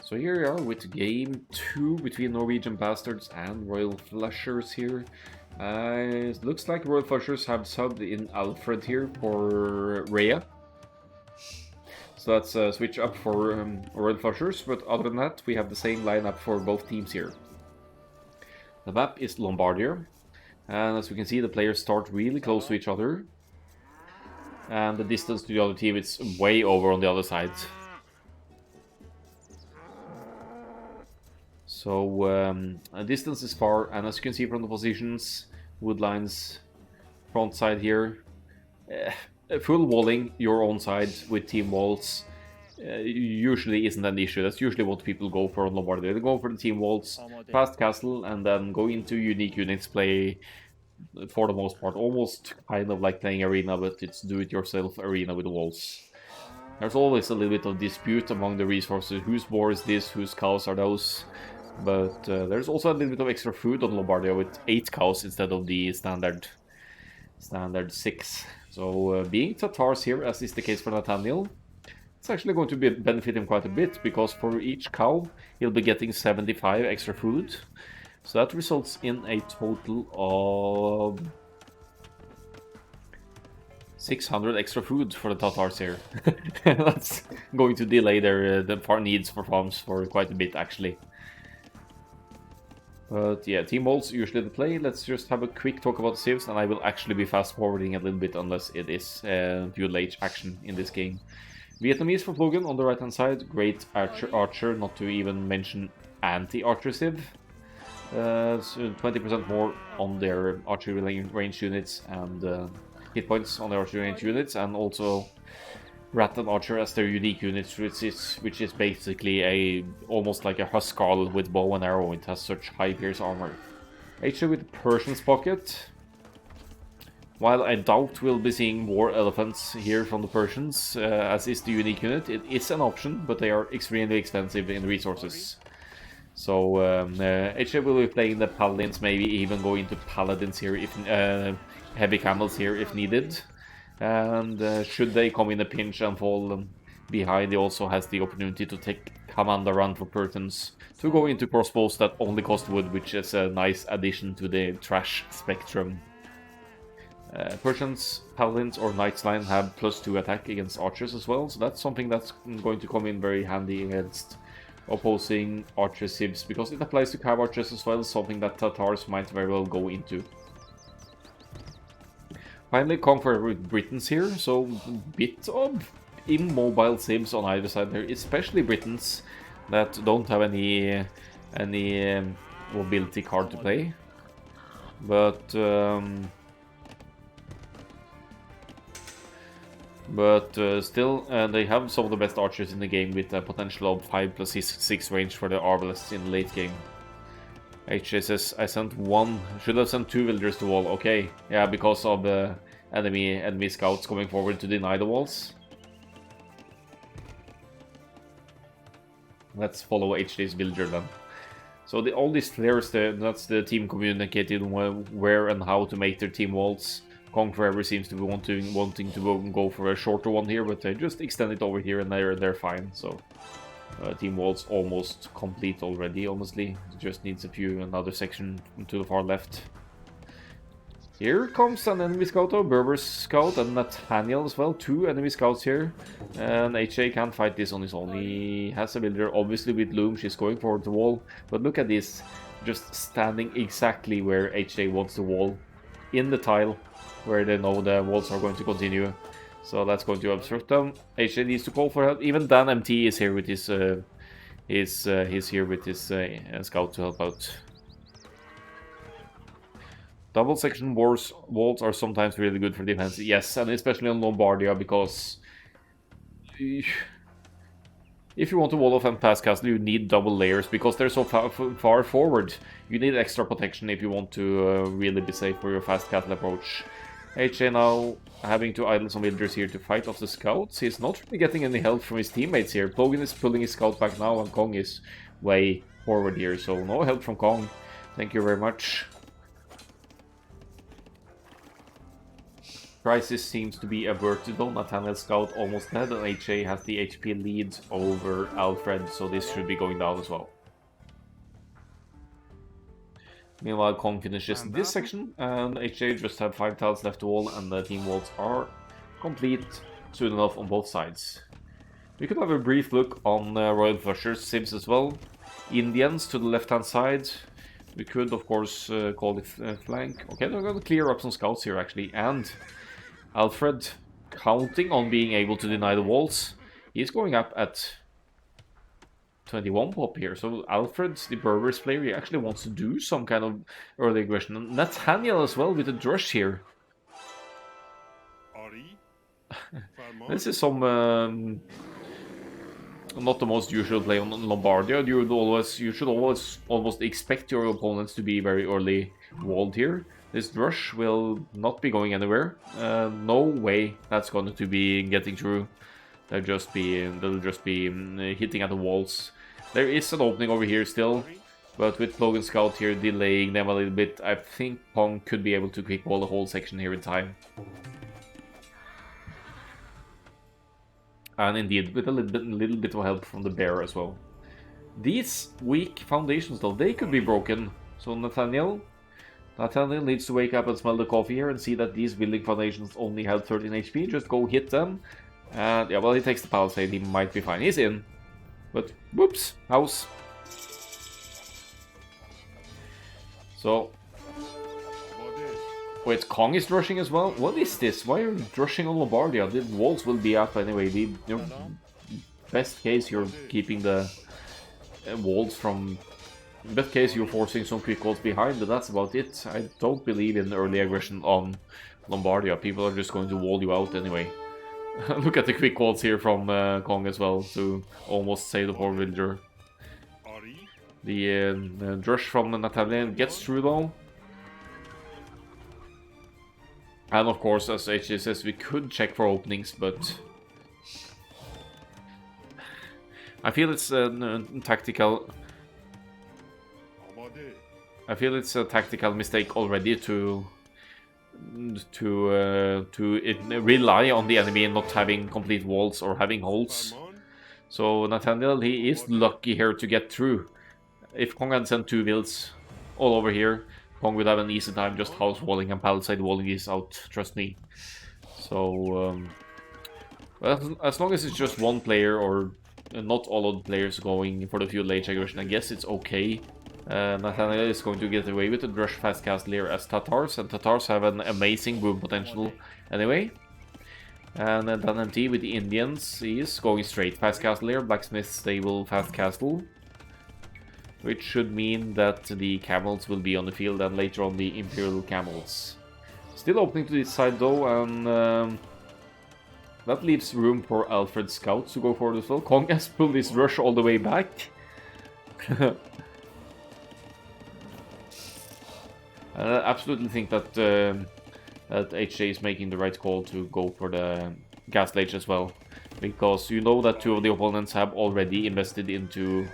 So here we are with game 2 between Norwegian Bastards and Royal Flushers here. It looks like Royal Flushers have subbed in Alfred here for Rhea. So that's a switch up for Royal Flushers, but other than that, we have the same lineup for both teams here. The map is Lombardia, and as we can see, the players start really close to each other. And the distance to the other team is way over on the other side. So a distance is far, and as you can see from the positions, wood lines, front side here, full walling your own side with team walls usually isn't an issue. That's usually what people go for on Lombardia. They go for the team walls, fast castle, and then go into unique units, play for the most part, almost kind of like playing arena, but it's do-it-yourself arena with walls. There's always a little bit of dispute among the resources. Whose boar is this? Whose cows are those? But there's also a little bit of extra food on Lombardia with 8 cows instead of the standard 6. So being Tatars here, as is the case for Nathaniel, it's actually going to benefit him quite a bit, because for each cow he'll be getting 75 extra food. So that results in a total of 600 extra food for the Tatars here. That's going to delay their needs for farms for quite a bit, actually. But yeah, team walls usually the play. Let's just have a quick talk about the civs, and I will actually be fast forwarding a little bit unless it is dual H action in this game. Vietnamese for Flogan on the right hand side, great archer, not to even mention anti-archer civ. So 20% more on their archery range units and hit points on their archery range units, and also Rat and Archer as their unique units, which is basically almost like a Huskarl with bow and arrow. It has such high pierce armor. HA with Persian's Pocket. While I doubt we'll be seeing more elephants here from the Persians, as is the unique unit, it is an option, but they are extremely expensive in resources. So HA will be playing the Paladins, maybe even go into Paladins here, if heavy camels here if needed. And should they come in a pinch and fall behind, he also has the opportunity to take Commander Run for Persians to go into crossbows that only cost wood, which is a nice addition to the trash spectrum. Persians, Paladins, or Knights line have +2 attack against archers as well, so that's something that's going to come in very handy against opposing archer civs, because it applies to cav archers as well, something that Tatars might very well go into. Finally, Conquer with Britons here, so bit of immobile civs on either side there, especially Britons that don't have any mobility card to play. But still, they have some of the best archers in the game with a potential of 5+6 range for the Arbalists in the late game. HJ says, I sent 1, should have sent 2 villagers to wall. Okay, yeah, because of the enemy scouts coming forward to deny the walls. Let's follow HJ's villager then. So all these flares, that's the team communicated where and how to make their team walls. Kong Forever seems to be wanting to go for a shorter one here, but they just extend it over here and they're fine. So team walls almost complete already, honestly. It just needs another section to the far left. Here comes an enemy scout, Berber's scout, and Nathaniel as well. 2 enemy scouts here. And HA can't fight this on his own. He has a villager, obviously with Loom. She's going forward the wall. But look at this, just standing exactly where HA wants the wall. In the tile, where they know the walls are going to continue. So that's going to obstruct them. HA needs to call for help. Even Dan MT is here with his scout to help out. Double section walls are sometimes really good for defense. Yes, and especially on Lombardia, because if you want to wall off and pass castle, you need double layers, because they're so far forward. You need extra protection if you want to really be safe for your fast castle approach. HA now having to idle some villagers here to fight off the scouts. He's not really getting any help from his teammates here. Plogan is pulling his scout back now, and Kong is way forward here, so no help from Kong. Thank you very much. Crisis seems to be averted though. Nathaniel Scout almost dead, and HA has the HP lead over Alfred, so this should be going down as well. Meanwhile, Kong finishes this section, and HA just have 5 tiles left to wall, and the team walls are complete soon enough on both sides. We could have a brief look on Royal Flushers Sims as well. Indians to the left-hand side. We could, of course, call it flank. Okay, they're going to clear up some scouts here, actually, and Alfred, counting on being able to deny the walls, he's going up at 21 pop here. So Alfred, the Berbers player, he actually wants to do some kind of early aggression. And Nathaniel as well with the Drush here. This is some not the most usual play on Lombardia. You should always almost expect your opponents to be very early walled here. This Drush will not be going anywhere. No way that's going to be getting through. They'll just be hitting at the walls. There is an opening over here still, but with Plogan Scout here delaying them a little bit, I think Pong could be able to quick wall the whole section here in time. And indeed, with a little bit of help from the bear as well. These weak foundations though, they could be broken. So Nathaniel needs to wake up and smell the coffee here and see that these building foundations only have 13 HP. Just go hit them. And yeah, well, he takes the palisade, he might be fine. He's in. But, whoops, house. So. Wait, Kong is rushing as well? What is this? Why are you rushing on Lombardia? The walls will be up anyway. Best case, you're keeping the walls from... Best case, you're forcing some quick walls behind, but that's about it. I don't believe in early aggression on Lombardia. People are just going to wall you out anyway. Look at the quick walls here from Kong as well to almost save the poor villager. The Drush from Nathaniel gets through though. And of course, as HJ says, we could check for openings, but I feel it's a tactical. I feel it's a tactical mistake already to rely on the enemy not having complete walls or having holes. So Nathaniel, he is lucky here to get through. If Kong had sent 2 builds all over here, Kong would have an easy time just house walling and palisade walling these out, trust me. So, well, as long as it's just one player or not all of the players going for the feudal age aggression, I guess it's okay. Nathaniel is going to get away with the Drush fast castle here as Tatars, and Tatars have an amazing boom potential anyway. And then MT with the Indians, he is going straight fast castle here. Blacksmiths, they will fast castle, which should mean that the camels will be on the field and later on the Imperial camels. Still opening to this side though, and that leaves room for Alfred Scouts to go forward as well. Kong has pulled his rush all the way back. I absolutely think that that HJ is making the right call to go for the Castle Age as well, because you know that 2 of the opponents have already invested into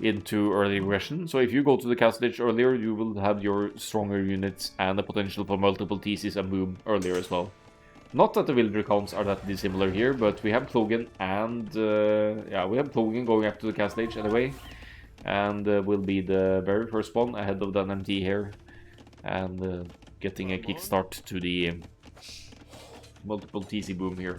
early aggression. So if you go to the Castle Age earlier, you will have your stronger units and the potential for multiple TCs and boom earlier as well. Not that the villager counts are that dissimilar here, but we have Plogan and yeah, we have Plogan going up to the Castle Age anyway, and will be the very first one ahead of the NMT here. And getting a kickstart to the multiple TC boom here.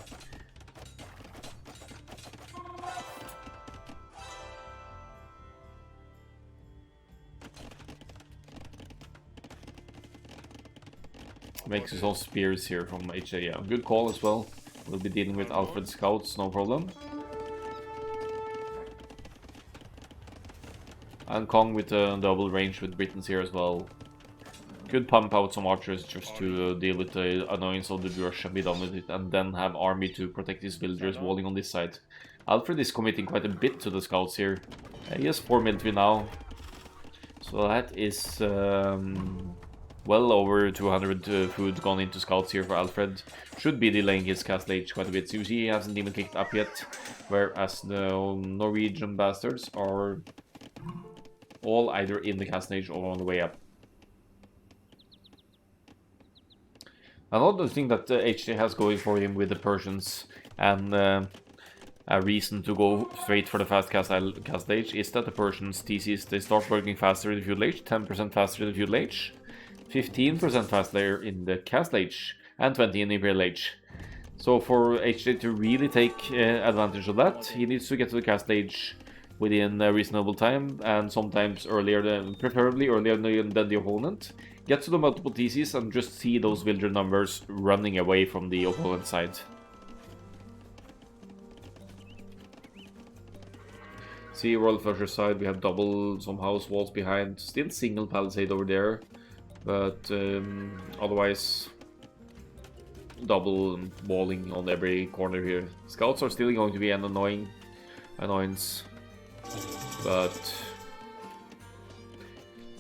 Makes his own spears here from HA. Yeah, good call as well. We'll be dealing with Alfred Scouts, no problem. And Kong with a double range with Britons here as well. Could pump out some archers just to deal with the annoyance of the Drush and be done with it, and then have army to protect his villagers walling on this side. Alfred is committing quite a bit to the scouts here. He has 4 military now, so that is well over 200 food gone into scouts here for Alfred. Should be delaying his Castle Age quite a bit. So you see he hasn't even kicked up yet, whereas the Norwegian bastards are all either in the Castle Age or on the way up. Another thing that HJ has going for him with the Persians and a reason to go straight for the fast cast age is that the Persians TCs, they start working faster in the feudal age, 10% faster in the feudal age, 15% faster in the cast age, and 20 in the imperial age. So for HJ to really take advantage of that, he needs to get to the cast age within a reasonable time, and sometimes earlier than, preferably earlier than the opponent. Get to the multiple TCs and just see those villager numbers running away from the opponent's side. See, Royal Flusher's side, we have double some house walls behind, still single palisade over there, but otherwise double walling on every corner here. Scouts are still going to be an annoyance, but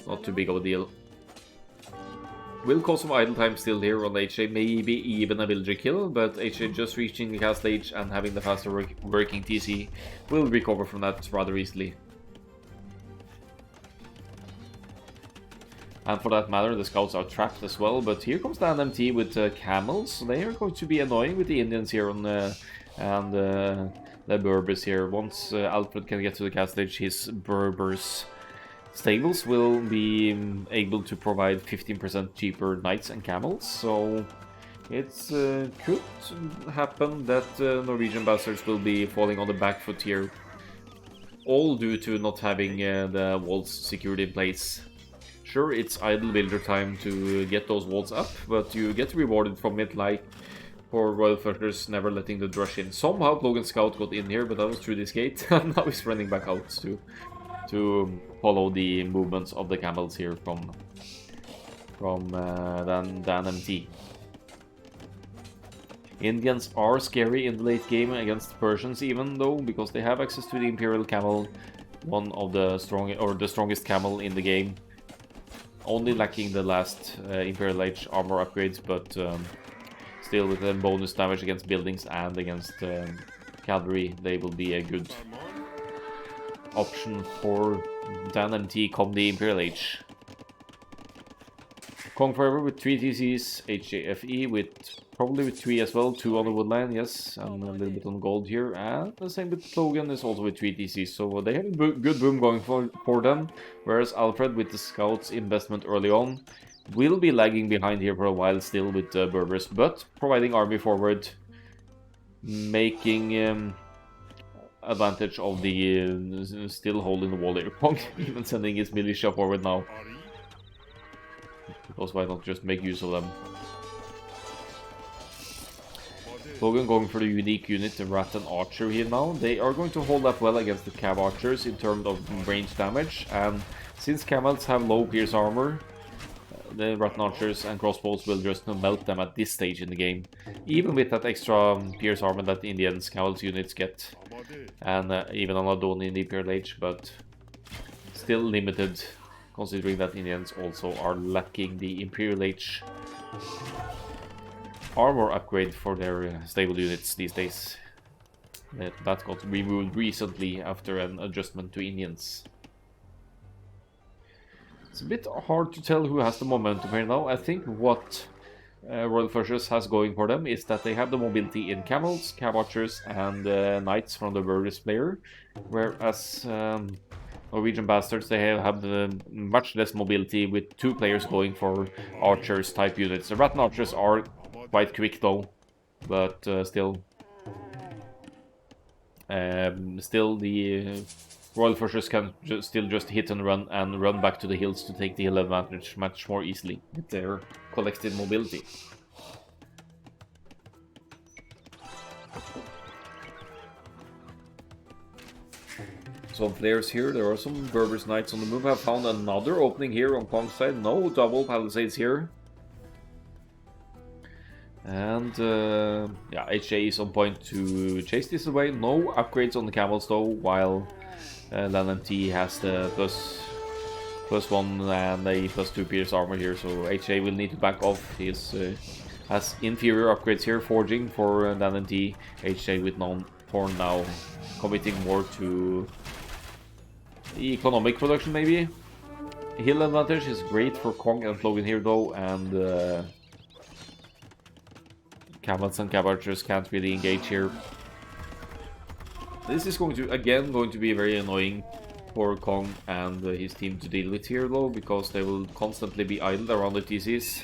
not too big of a deal. Will cause some idle time still here on HJ, maybe even a villager kill, but HJ just reaching the cast age and having the faster working TC will recover from that rather easily. And for that matter, the scouts are trapped as well, but here comes the NMT with camels. They are going to be annoying with the Indians here on and the Berbers here. Once Alfred can get to the cast stage, his Berbers stables will be able to provide 15% cheaper knights and camels, so it could happen that Norwegian bastards will be falling on the back foot here, all due to not having the walls secured in place. Sure, it's idle builder time to get those walls up, but you get rewarded from it, like for Royal Flushers never letting the rush in. Somehow Logan Scout got in here, but that was through this gate, and now he's running back out to follow the movements of the camels here from the NMT. Indians are scary in the late game against Persians, even though, because they have access to the Imperial Camel, one of the strongest camel in the game. Only lacking the last Imperial Age armor upgrades, but still with the bonus damage against buildings and against cavalry, they will be a good option for the NMT come the Imperial Age. Kong Forever with 3 TCs, HJFE with probably with 3 as well, 2 on the woodline, yes, and a little bit on gold here, and the same with Logan is also with 3 TCs, so they have a good boom going for them, whereas Alfred with the scouts investment early on will be lagging behind here for a while still with Berbers, but providing army forward, making advantage of the still holding the wall here. Kong even sending his militia forward now. Because why not just make use of them? Logan going for the unique unit, the Rat and Archer here now. They are going to hold up well against the Cav Archers in terms of range damage, and since Camels have low pierce armor, the Rat and Archers and crossbows will just melt them at this stage in the game. Even with that extra pierce armor that the Indian Scouts units get, and even on Adoni in the Imperial Age, but still limited, considering that Indians also are lacking the Imperial Age armor upgrade for their stable units these days. That got removed recently after an adjustment to Indians. It's a bit hard to tell who has the momentum here now. I think what Royal Flushers has going for them is that they have the mobility in camels, Cav Archers, and knights from the Burgess player, whereas Norwegian Bastards, they have much less mobility with 2 players going for archers type units. The Rat and Archers are quite quick though, but still the Royal Flushers can still just hit and run back to the hills to take the hill advantage much more easily with their collected mobility. Some players here, there are some Berbers Knights on the move. Have found another opening here on Kong's side. No double palisades here. And yeah, HJ is on point to chase this away. No upgrades on the camels though, while LNT has the +1 and a +2 pierce armor here, so HJ will need to back off. He has inferior upgrades here, forging for LNT. HJ with non-porn now, committing more to the economic production maybe. Hill advantage is great for Kong and Logan here though, and Camels and Cavalchers can't really engage here. This is going to be very annoying for Kong and his team to deal with here though, because they will constantly be idled around the TCs.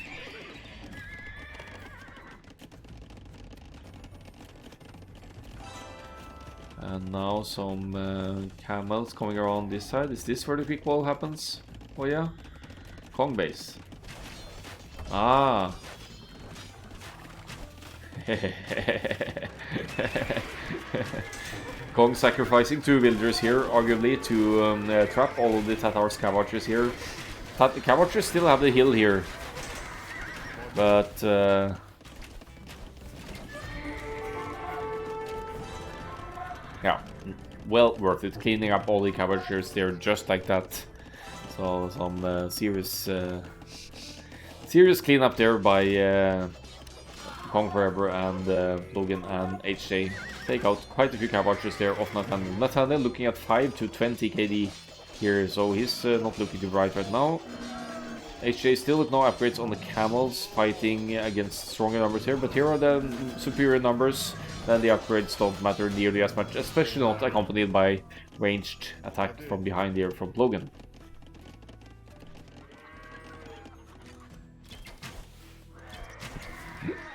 And now some camels coming around this side. Is this where the quick wall happens? Oh yeah, Kong base. Ah. Kong sacrificing 2 villagers here, arguably, to trap all of the Tatar's Cavalchers here. Cavalchers still have the hill here, but yeah, well worth it. Cleaning up all the Cavalchers there just like that. So some serious cleanup there by Kong Forever and Logan and HJ. Take out quite a few Cavalchers there off Nathaniel. Nathaniel looking at 5 to 20 KD here, so he's not looking too bright right now. HJ still with no upgrades on the camels, fighting against stronger numbers here, but here are the superior numbers. Then the upgrades don't matter nearly as much, especially not accompanied by ranged attack from behind here from Logan.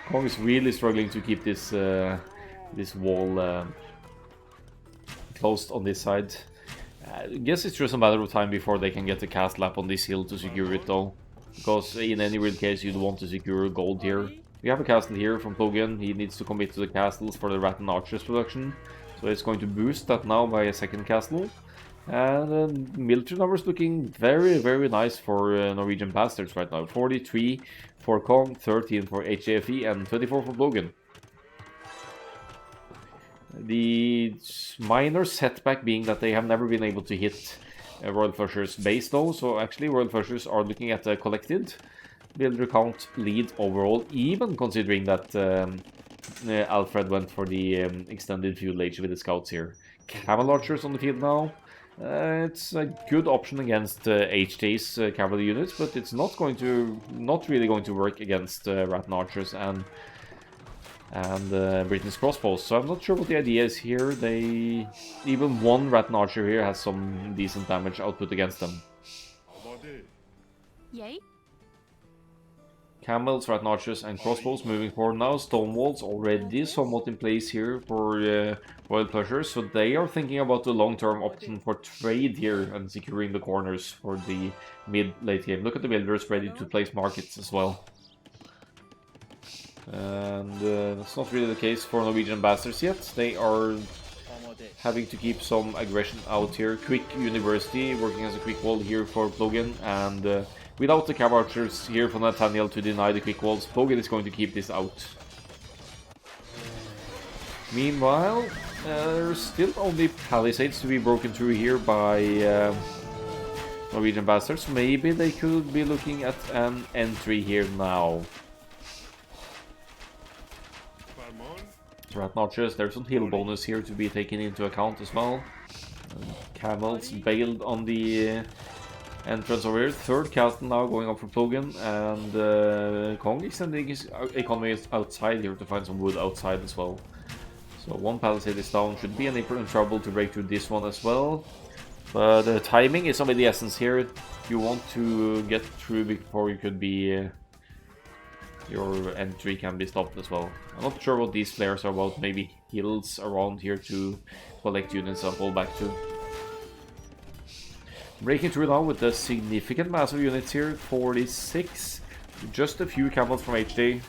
Kong is really struggling to keep this this wall closed on this side. I guess it's just a matter of time before they can get the castle up on this hill to secure it though. Because in any real case you'd want to secure gold here. We have a castle here from Logan. He needs to commit to the castles for the Rat and Archers production. So it's going to boost that now by a second castle. And military numbers looking very, very nice for Norwegian bastards right now. 43 for Kong, 13 for HJFE, and 24 for Logan. The minor setback being that they have never been able to hit Royal Flushers base though, so actually Royal Flushers are looking at a collected builder count lead overall, even considering that Alfred went for the extended field age with the scouts here. Cavalry Archers on the field now. It's a good option against HJ's cavalry units, but it's not really going to work against Rat and Archers and Britain's crossbows. So I'm not sure what the idea is here. Even one Rat and Archer here has some decent damage output against them. Yay. Camels, Rat and Archers, and crossbows moving forward now. Stone walls already somewhat in place here for Royal Flushers, so they are thinking about the long-term option for trade here and securing the corners for the mid-late game. Look at the builders ready to place markets as well. And that's not really the case for Norwegian bastards yet. They are having to keep some aggression out here. Quick University working as a quick wall here for Logan, and without the Cav Archers here for Nathaniel to deny the quick walls, Logan is going to keep this out. Meanwhile, there's still only palisades to be broken through here by Norwegian bastards. Maybe they could be looking at an entry here now. Rat Archers, there's some heal bonus here to be taken into account as well. Camels bailed on the entrance over here. Third castle now going up for Logan, and Kong extending his economy outside here to find some wood outside as well. So one palisade is down, should be in trouble to break through this one as well. But timing is of the essence here. You want to get through before you could be... your entry can be stopped as well. I'm not sure what these players are about. Maybe hills around here to collect units and fall back to. Breaking through now with a significant mass of units here. 46. Just a few camels from HD.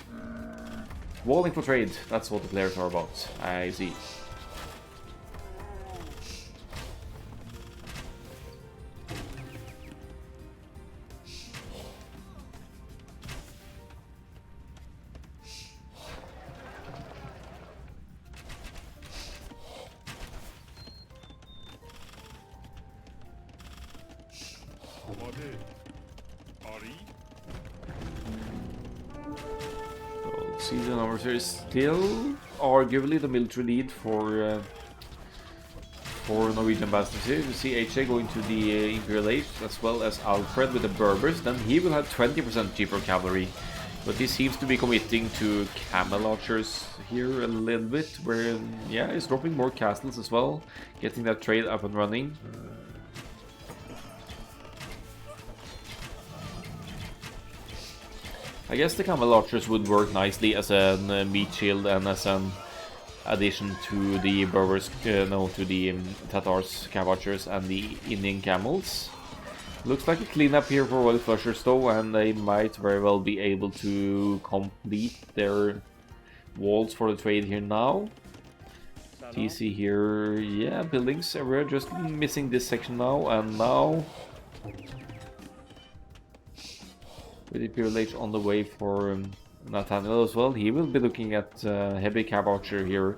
Walling for trade. That's what the players are about. I see. See the numbers here is still arguably the military lead for Norwegian bastards here. You see HA going to the Imperial Age as well as Alfred with the Berbers. Then he will have 20% cheaper cavalry But he seems to be committing to camel archers here a little bit, where, yeah, he's dropping more castles as well, getting that trade up and running. I guess the camel archers would work nicely as a meat shield and as an addition to the Berbers, to the Tatars, cav archers, and the Indian camels. Looks like a cleanup here for Royal Flushers though, and they might very well be able to complete their walls for the trade here now. TC here, yeah, buildings everywhere, just missing this section now, and now with Imperial Age on the way for Nathaniel as well. He will be looking at heavy cav archer here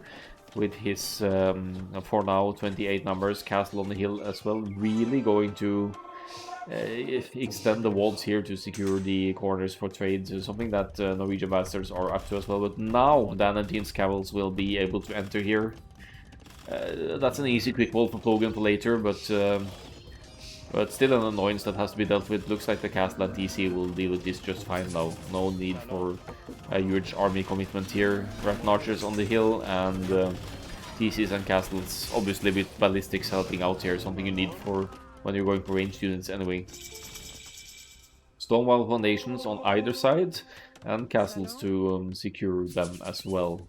with his, for now, 28 numbers, castle on the hill as well, really going to extend the walls here to secure the corners for trades, something that Norwegian bastards are up to as well. But now Dan and Dean's Cavils will be able to enter here. That's an easy quick wall for Plogan for later, but still an annoyance that has to be dealt with. Looks like the castle at DC will deal with this just fine now. No need for a huge army commitment here. Rattan archers on the hill, and TCs and castles, obviously with ballistics helping out here, something you need for when you're going for ranged units anyway. Stonewall foundations on either side, and castles to secure them as well.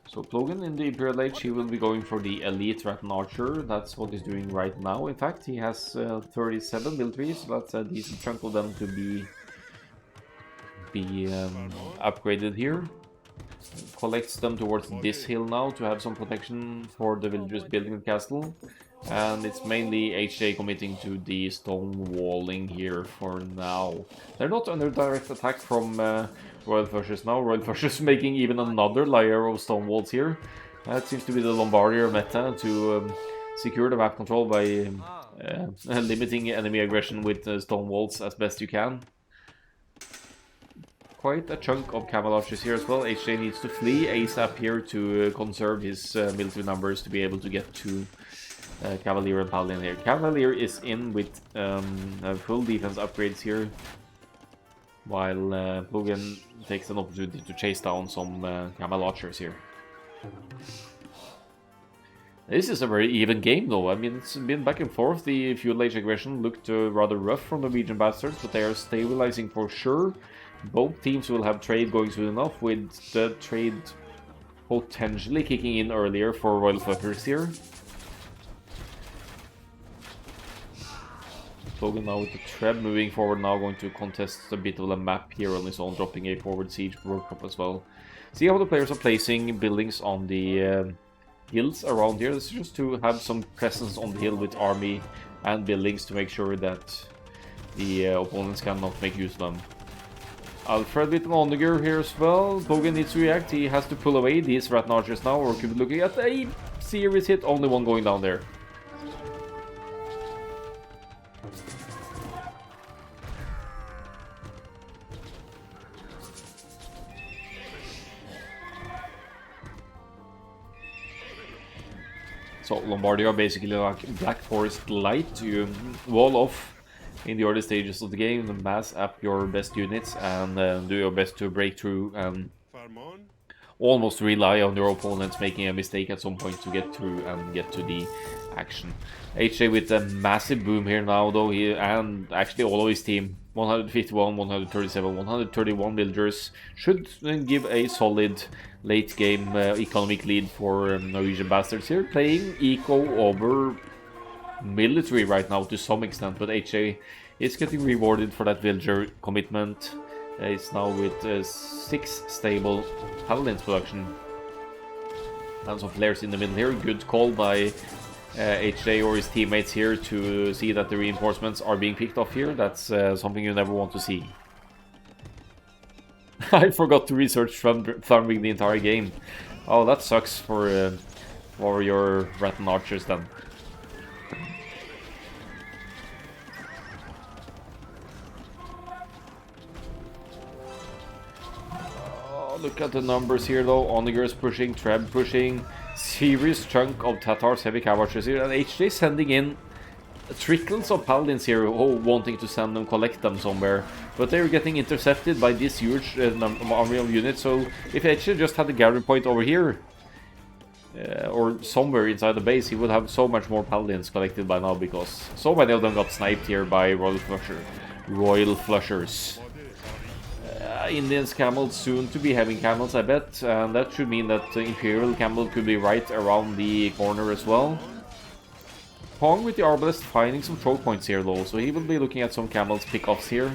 So Plogan in the Imperial Age, he will be going for the Elite Rattan Archer. That's what he's doing right now. In fact, he has 37 military, so that's a decent chunk of them to be upgraded here. Collects them towards this hill now to have some protection for the villagers building the castle. And it's mainly HJ committing to the stone walling here for now. They're not under direct attack from Royal Flushers now. Royal Flushers making even another layer of stone walls here. That seems to be the Lombardia meta to secure the map control by limiting enemy aggression with stone walls as best you can. Quite a chunk of camel archers here as well. HJ needs to flee ASAP here to conserve his military numbers to be able to get to Cavalier and Paladin here. Cavalier is in with full defense upgrades here, while Plogan takes an opportunity to chase down some camel archers here. This is a very even game though. I mean, it's been back and forth. The Feudal Age aggression looked rather rough from the Norwegian bastards, but they are stabilizing for sure. Both teams will have trade going soon enough, with the trade potentially kicking in earlier for Royal Flushers here. Plogan now with the Treb moving forward now, going to contest a bit of a map here on his own, dropping a forward siege World Cup as well. See how the players are placing buildings on the hills around here. This is just to have some presence on the hill with army and buildings to make sure that the opponents cannot make use of them. Alfred with an Onager here as well. Plogan needs to react. He has to pull away these Rattan archers now, or could be looking at a serious hit. Only one going down there. So Lombardia basically like Black Forest Light. You wall off in the early stages of the game, mass up your best units, and do your best to break through and almost rely on your opponents making a mistake at some point to get through and get to the action. HJ with a massive boom here now though, and actually all of his team, 151, 137, 131 villagers, should give a solid late game economic lead for Norwegian bastards here, playing eco over military right now to some extent, but HJ is getting rewarded for that villager commitment. It's now with 6 stable paladins production. And some flares in the middle here. Good call by HJ or his teammates here to see that the reinforcements are being picked off here. That's something you never want to see. I forgot to research farming the entire game. Oh, that sucks for your Rattan archers then. Look at the numbers here though. Onager is pushing, Treb pushing, serious chunk of Tatars heavy cav archers here, and HJ sending in trickles of paladins here wanting to send them, collect them somewhere, but they're getting intercepted by this huge army of units. So if HJ just had the gathering point over here, or somewhere inside the base, he would have so much more paladins collected by now, because so many of them got sniped here by royal flushers. Indians camels soon to be having camels, I bet, and that should mean that Imperial camel could be right around the corner as well. Pong with the arbalest finding some choke points here though, so he will be looking at some camels pickoffs here.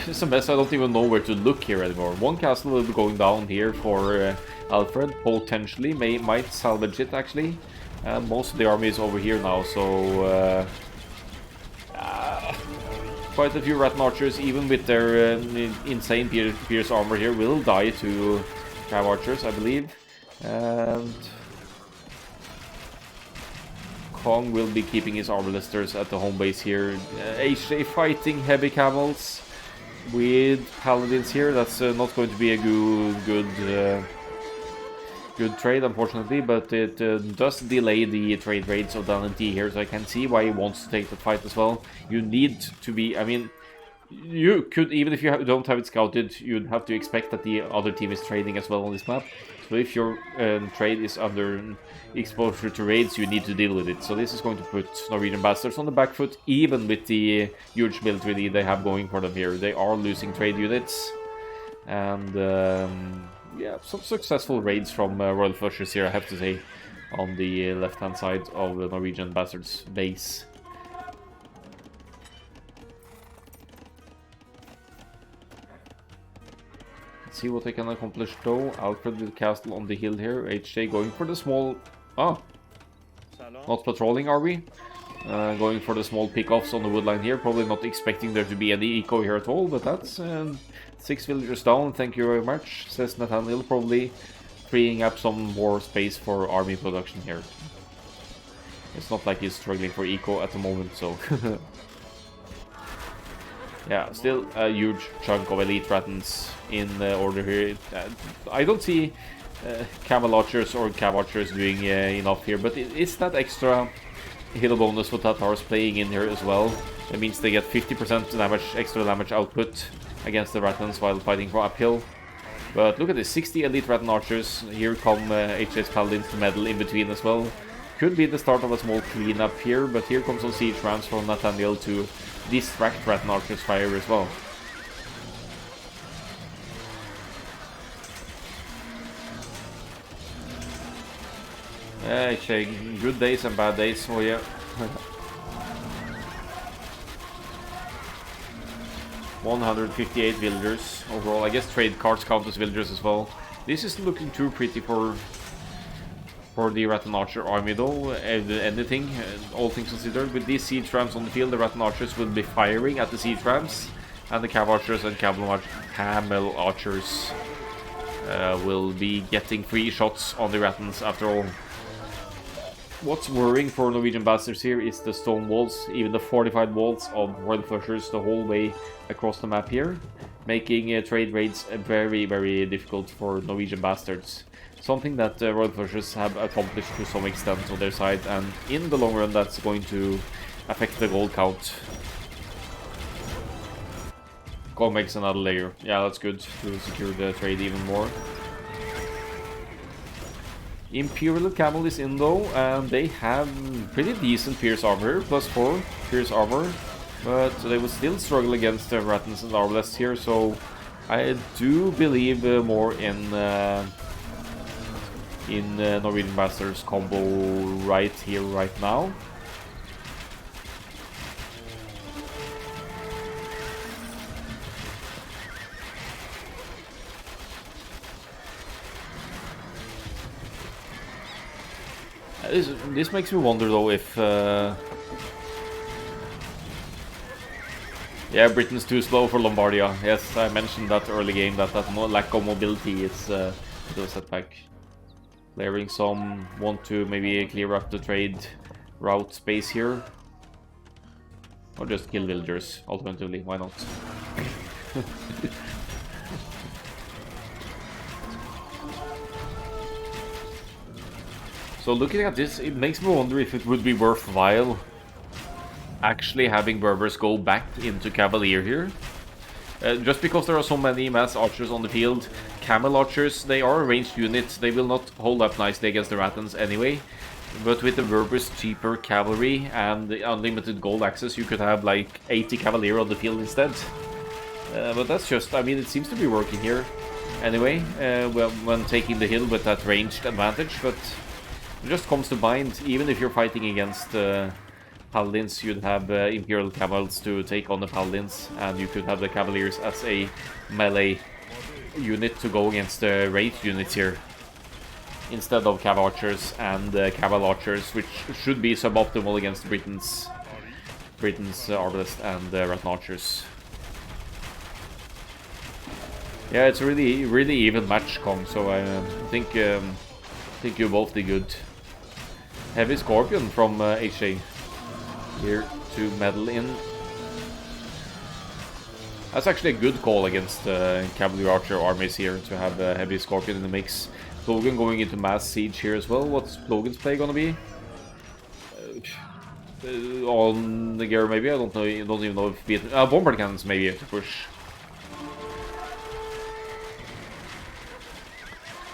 It's a mess, I don't even know where to look here anymore. One castle will be going down here for Alfred, potentially, might salvage it actually. Most of the army is over here now, so quite a few Rattan archers, even with their insane pierce armor here, will die to cav archers, I believe. And Kong will be keeping his arbalesters at the home base here. HJ fighting heavy camels with paladins here. That's not going to be a good trade, unfortunately, but it does delay the trade rates of Dan and T here, so I can see why he wants to take the fight as well. You need to be, I mean, you could, even if you don't have it scouted, you'd have to expect that the other team is trading as well on this map. So if your trade is under exposure to raids, you need to deal with it. So this is going to put Norwegian bastards on the back foot, even with the huge military lead they have going for them here. They are losing trade units, and yeah, some successful raids from Royal Flushers here, I have to say, on the left-hand side of the Norwegian bastards base. Let's see what they can accomplish though. Alfred with castle on the hill here. HJ going for the small... Oh! Not patrolling, are we? Going for the small pickoffs on the woodline here. Probably not expecting there to be any eco here at all, but that's 6 villagers down. Thank you very much, says Nathaniel, probably freeing up some more space for army production here. It's not like he's struggling for eco at the moment, so... Yeah, still a huge chunk of elite Rattans in order here. I don't see camel archers or cav archers doing enough here, but it's that extra hit bonus for Tatars playing in here as well. That means they get 50% damage, extra damage output against the Rattans while fighting for uphill. But look at this, 60 elite Rattan archers. Here come HJ's paladins to medal in between as well. Could be the start of a small cleanup here, but here comes some siege rams from Nathaniel to distract Rattan archers' fire as well. HJ, good days and bad days, oh yeah. 158 villagers overall. I guess trade cards count as villagers as well. This isn't looking too pretty for the Rattan Archer army though. Anything, all things considered. With these siege rams on the field, the Rattan Archers will be firing at the siege rams, and the cav archers and camel archers will be getting free shots on the Rattans after all. What's worrying for Norwegian bastards here is the stone walls, even the fortified walls of Royal Flushers the whole way across the map here, making trade raids very, very difficult for Norwegian bastards. Something that Royal Flushers have accomplished to some extent on their side, and in the long run that's going to affect the gold count. Go makes another layer. Yeah, that's good to secure the trade even more. Imperial Camel is in though, and they have pretty decent pierce armor, +4 pierce armor, but they will still struggle against the Rattans and Arbalests here, so I do believe more in Norwegian Bastards combo right here, right now. This makes me wonder though if yeah, Britain's too slow for Lombardia. Yes, I mentioned that early game that lack of mobility is a bit of a setback. Clearing some, want to maybe clear up the trade route space here, or just kill villagers alternatively, why not? So looking at this, it makes me wonder if it would be worthwhile actually having Berbers go back into Cavalier here. Just because there are so many mass archers on the field, camel archers, they are a ranged unit, they will not hold up nicely against the Ratans anyway. But with the Berbers' cheaper cavalry and the unlimited gold access, you could have like 80 Cavalier on the field instead. But that's just, I mean, it seems to be working here anyway, well, when taking the hill with that ranged advantage, but it just comes to mind, even if you're fighting against Paladins, you'd have Imperial Camels to take on the Paladins, and you could have the Cavaliers as a melee unit to go against the ranged units here, instead of Cav Archers and Caval Archers, which should be suboptimal against Britain's Arbalest and Rattan Archers. Yeah, it's a really even match, Kong, so I think you both did good. Heavy Scorpion from HA. Here to meddle in. That's actually a good call against Cavalry Archer armies here, to have Heavy Scorpion in the mix. Logan going into mass siege here as well. What's Logan's play gonna be? On the gear maybe? I don't know. I don't even know if bombard cannons maybe to push.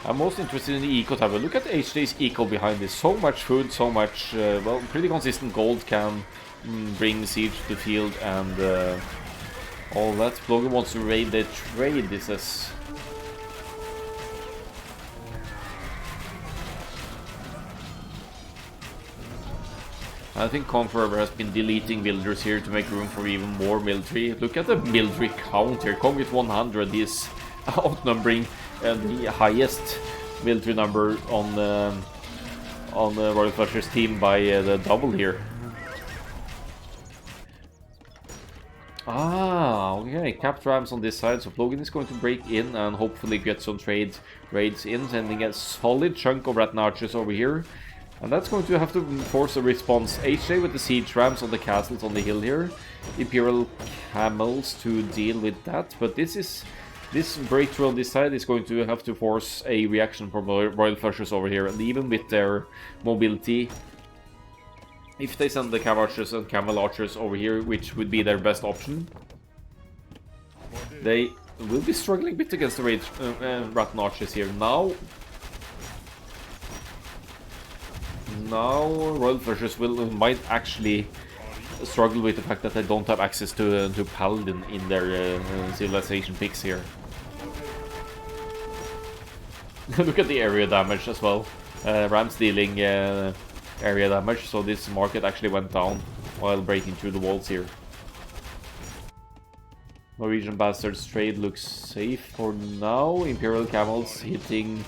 I'm most interested in the eco tab. Look at HD's eco behind this. So much food, so much, well, pretty consistent gold can bring siege to the field and all that. Logan wants to raid the trade, this says. I think Conqueror has been deleting villagers here to make room for even more military. Look at the military count here. Kong with 100 is outnumbering the highest military number on the Royal Flushers team by the double here. Ah, okay, capped rams on this side, so Logan is going to break in and hopefully get some raids in, sending a solid chunk of Rattan Archers over here. And that's going to have to force a response. HJ with the siege rams on the castles on the hill here. Imperial camels to deal with that, but this breakthrough on this side is going to have to force a reaction from Royal Flushers over here, and even with their mobility, if they send the Cav Archers and Camel Archers over here, which would be their best option, they will be struggling a bit against the Rattan Archers here. Now Royal Flushers might actually struggle with the fact that they don't have access to Paladin in their civilization picks here. Look at the area damage as well. Rams dealing area damage, so this market actually went down while breaking through the walls here. Norwegian Bastards trade looks safe for now. Imperial Camels hitting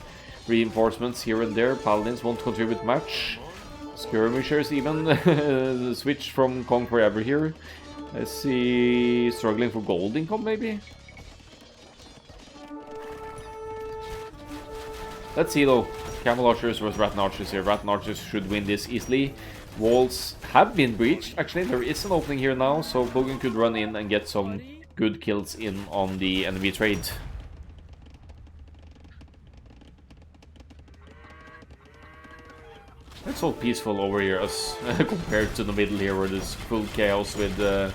reinforcements here and there. Paladins won't contribute much. Skirmishers even switch from Kong forever here. I see struggling for gold income maybe. Let's see though. Camel Archers versus Rattan Archers here. Rattan Archers should win this easily. Walls have been breached. Actually, there is an opening here now, so Logan could run in and get some good kills in on the enemy trade. It's so peaceful over here as compared to the middle here, where there's full chaos with the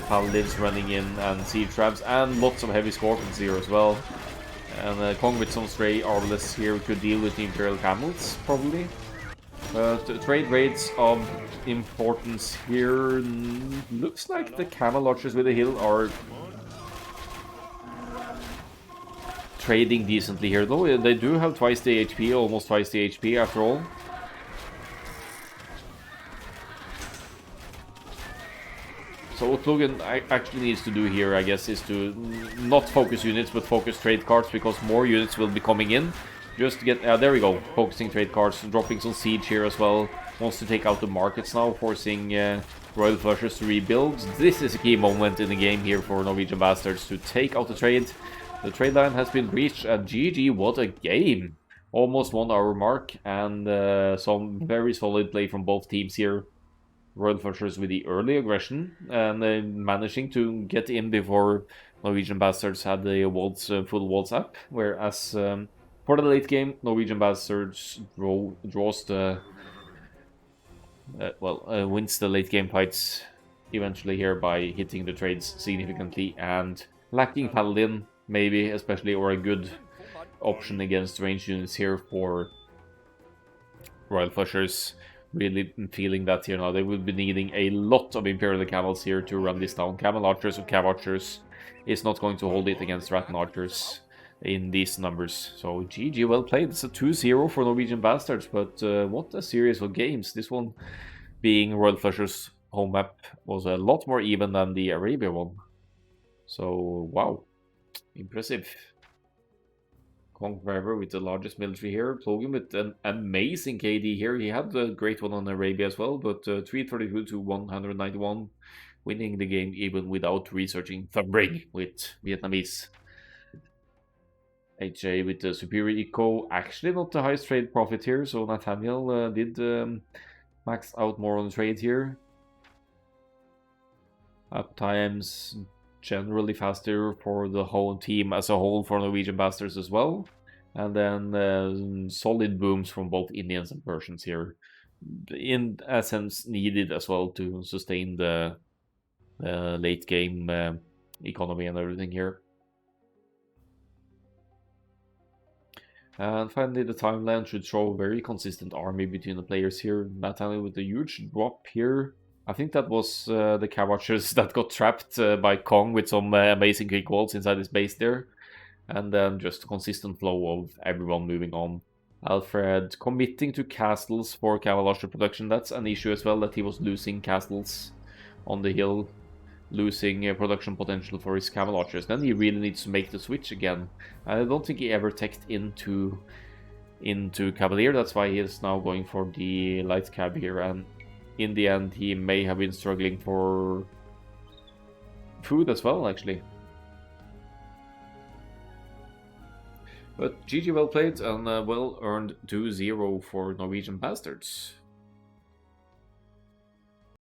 Paladins running in and siege traps and lots of heavy scorpions here as well. And Kong with some stray Arbalists here could deal with the Imperial Camels, probably. Trade raids of importance here. Looks like the Camel Archers with the hill are trading decently here, though. They do have twice the HP, almost twice the HP after all. So what Logan actually needs to do here, I guess, is to not focus units, but focus trade cards, because more units will be coming in. Just to get... there we go. Focusing trade cards, dropping some siege here as well. Wants to take out the markets now, forcing Royal Flushers to rebuild. This is a key moment in the game here for Norwegian Bastards to take out the trade. The trade line has been breached, and GG, what a game! Almost 1 hour mark, and some very solid play from both teams here. Royal Flushers with the early aggression, and managing to get in before Norwegian Bastards had the walls, full walls up, whereas Norwegian Bastards were able to hold the line and For the late game, Norwegian Bastards draws the wins the late game fights eventually here by hitting the trades significantly and lacking Paladin maybe especially, or a good option against ranged units here for Royal Flushers. Really feeling that here now they will be needing a lot of Imperial Camels here to run this down. Camel Archers or Cav Archers is not going to hold it against Rattan Archers in these numbers. So GG, well played. It's a 2-0 for Norwegian Bastards, but what a series of games. This one being Royal Flushers' home map was a lot more even than the Arabia one. So wow, impressive. Kong forever with the largest military here. Plogan with an amazing KD here. He had a great one on Arabia as well, but 332 to 191, winning the game even without researching Thumbring with Vietnamese. HA with the superior eco. Actually not the highest trade profit here, so Nathaniel did max out more on trade here. Up times generally faster for the whole team as a whole for Norwegian Bastards as well. And then solid booms from both Indians and Persians here. In a sense needed as well to sustain the late game economy and everything here. And finally, the timeline should show a very consistent army between the players here. Nathaniel with a huge drop here. I think that was the Cav Archers that got trapped by Kong with some amazing quick walls inside his base there. And then just a consistent flow of everyone moving on. Alfred committing to castles for Caval Archer production. That's an issue as well, that he was losing castles on the hill. Losing production potential for his Caval Archers. Then he really needs to make the switch again. I don't think he ever teched into Cavalier. That's why he is now going for the light cab here. And in the end, he may have been struggling for food as well, actually. But GG, well played and well earned 2-0 for Norwegian Bastards.